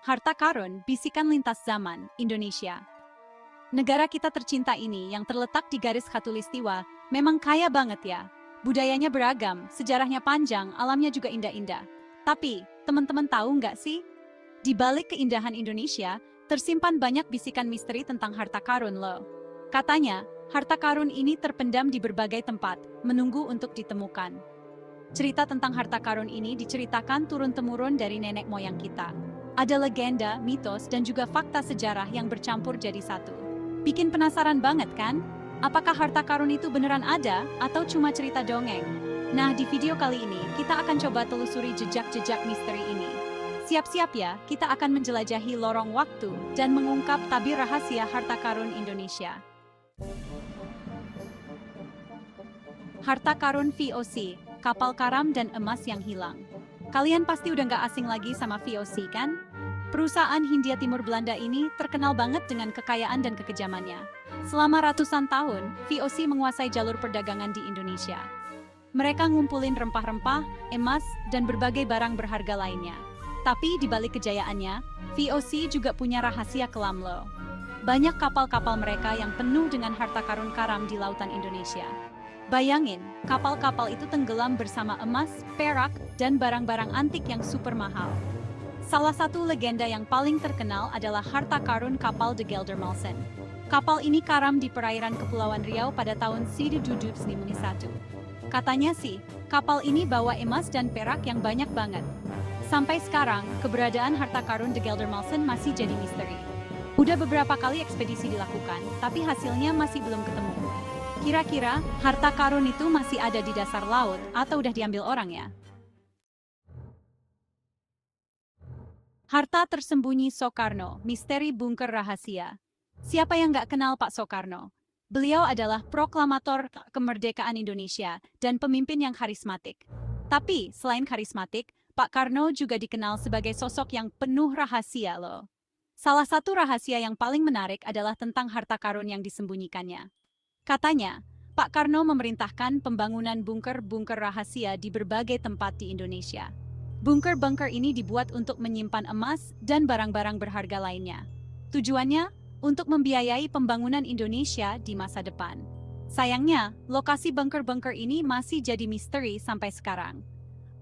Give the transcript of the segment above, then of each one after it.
Harta karun, bisikan lintas zaman, Indonesia. Negara kita tercinta ini yang terletak di garis khatulistiwa, memang kaya banget ya. Budayanya beragam, sejarahnya panjang, alamnya juga indah-indah. Tapi, teman-teman tahu nggak sih? Di balik keindahan Indonesia, tersimpan banyak bisikan misteri tentang harta karun loh. Katanya, harta karun ini terpendam di berbagai tempat, menunggu untuk ditemukan. Cerita tentang harta karun ini diceritakan turun-temurun dari nenek moyang kita. Ada legenda, mitos, dan juga fakta sejarah yang bercampur jadi satu. Bikin penasaran banget kan? Apakah harta karun itu beneran ada atau cuma cerita dongeng? Nah, di video kali ini kita akan coba telusuri jejak-jejak misteri ini. Siap-siap ya, kita akan menjelajahi lorong waktu dan mengungkap tabir rahasia harta karun Indonesia. Harta karun VOC, kapal karam dan emas yang hilang. Kalian pasti udah nggak asing lagi sama VOC kan? Perusahaan Hindia Timur Belanda ini terkenal banget dengan kekayaan dan kekejamannya. Selama ratusan tahun, VOC menguasai jalur perdagangan di Indonesia. Mereka ngumpulin rempah-rempah, emas, dan berbagai barang berharga lainnya. Tapi di balik kejayaannya, VOC juga punya rahasia kelam loh. Banyak kapal-kapal mereka yang penuh dengan harta karun karam di lautan Indonesia. Bayangin, kapal-kapal itu tenggelam bersama emas, perak, dan barang-barang antik yang super mahal. Salah satu legenda yang paling terkenal adalah harta karun kapal de Geldermalsen. Kapal ini karam di perairan Kepulauan Riau pada tahun 1791. Katanya sih, kapal ini bawa emas dan perak yang banyak banget. Sampai sekarang, keberadaan harta karun de Geldermalsen masih jadi misteri. Udah beberapa kali ekspedisi dilakukan, tapi hasilnya masih belum ketemu. Kira-kira, harta karun itu masih ada di dasar laut atau udah diambil orang ya? Harta tersembunyi Soekarno, misteri bunker rahasia. Siapa yang nggak kenal Pak Soekarno? Beliau adalah proklamator kemerdekaan Indonesia dan pemimpin yang karismatik. Tapi, selain karismatik, Pak Karno juga dikenal sebagai sosok yang penuh rahasia loh. Salah satu rahasia yang paling menarik adalah tentang harta karun yang disembunyikannya. Katanya, Pak Karno memerintahkan pembangunan bunker-bunker rahasia di berbagai tempat di Indonesia. Bunker-bunker ini dibuat untuk menyimpan emas dan barang-barang berharga lainnya. Tujuannya untuk membiayai pembangunan Indonesia di masa depan. Sayangnya, lokasi bunker-bunker ini masih jadi misteri sampai sekarang.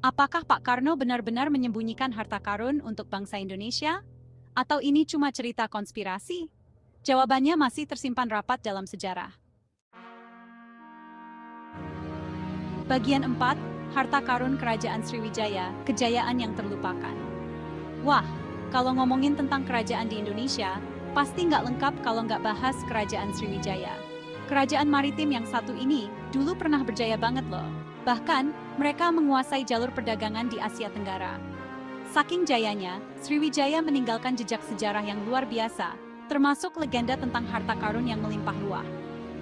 Apakah Pak Karno benar-benar menyembunyikan harta karun untuk bangsa Indonesia? Atau ini cuma cerita konspirasi? Jawabannya masih tersimpan rapat dalam sejarah. Bagian 4, Harta Karun Kerajaan Sriwijaya, Kejayaan yang Terlupakan. Wah, kalau ngomongin tentang kerajaan di Indonesia, pasti nggak lengkap kalau nggak bahas Kerajaan Sriwijaya. Kerajaan maritim yang satu ini dulu pernah berjaya banget loh. Bahkan, mereka menguasai jalur perdagangan di Asia Tenggara. Saking jayanya, Sriwijaya meninggalkan jejak sejarah yang luar biasa, termasuk legenda tentang harta karun yang melimpah ruah.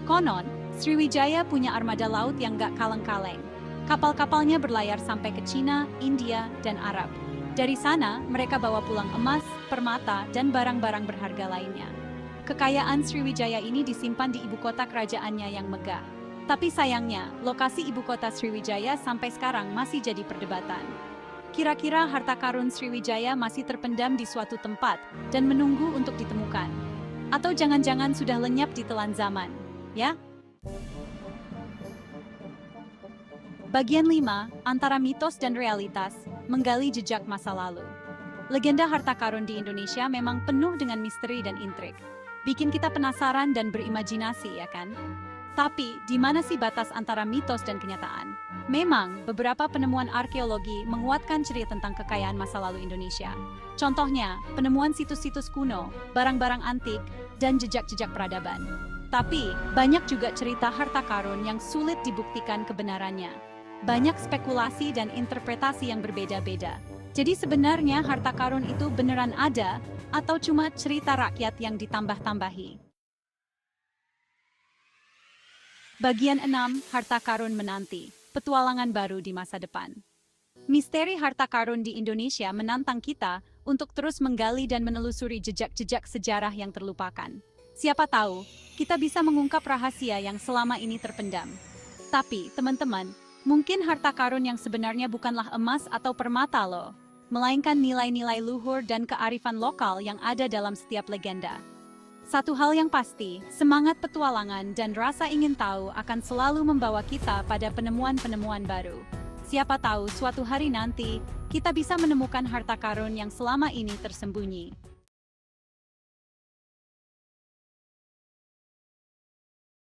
Konon, Sriwijaya punya armada laut yang gak kaleng-kaleng. Kapal-kapalnya berlayar sampai ke Cina, India, dan Arab. Dari sana, mereka bawa pulang emas, permata, dan barang-barang berharga lainnya. Kekayaan Sriwijaya ini disimpan di ibu kota kerajaannya yang megah. Tapi sayangnya, lokasi ibu kota Sriwijaya sampai sekarang masih jadi perdebatan. Kira-kira harta karun Sriwijaya masih terpendam di suatu tempat dan menunggu untuk ditemukan. Atau jangan-jangan sudah lenyap di telan zaman, ya? Bagian 5, antara mitos dan realitas, menggali jejak masa lalu. Legenda harta karun di Indonesia memang penuh dengan misteri dan intrik. Bikin kita penasaran dan berimajinasi, ya kan? Tapi, di mana sih batas antara mitos dan kenyataan? Memang, beberapa penemuan arkeologi menguatkan cerita tentang kekayaan masa lalu Indonesia. Contohnya, penemuan situs-situs kuno, barang-barang antik, dan jejak-jejak peradaban. Tapi, banyak juga cerita harta karun yang sulit dibuktikan kebenarannya. Banyak spekulasi dan interpretasi yang berbeda-beda. Jadi sebenarnya harta karun itu beneran ada, atau cuma cerita rakyat yang ditambah-tambahi? Bagian 6, Harta Karun Menanti, Petualangan Baru di Masa Depan. Misteri harta karun di Indonesia menantang kita untuk terus menggali dan menelusuri jejak-jejak sejarah yang terlupakan. Siapa tahu, kita bisa mengungkap rahasia yang selama ini terpendam. Tapi, teman-teman, mungkin harta karun yang sebenarnya bukanlah emas atau permata loh. melainkan nilai-nilai luhur dan kearifan lokal yang ada dalam setiap legenda. Satu hal yang pasti, semangat petualangan dan rasa ingin tahu akan selalu membawa kita pada penemuan-penemuan baru. Siapa tahu suatu hari nanti, kita bisa menemukan harta karun yang selama ini tersembunyi.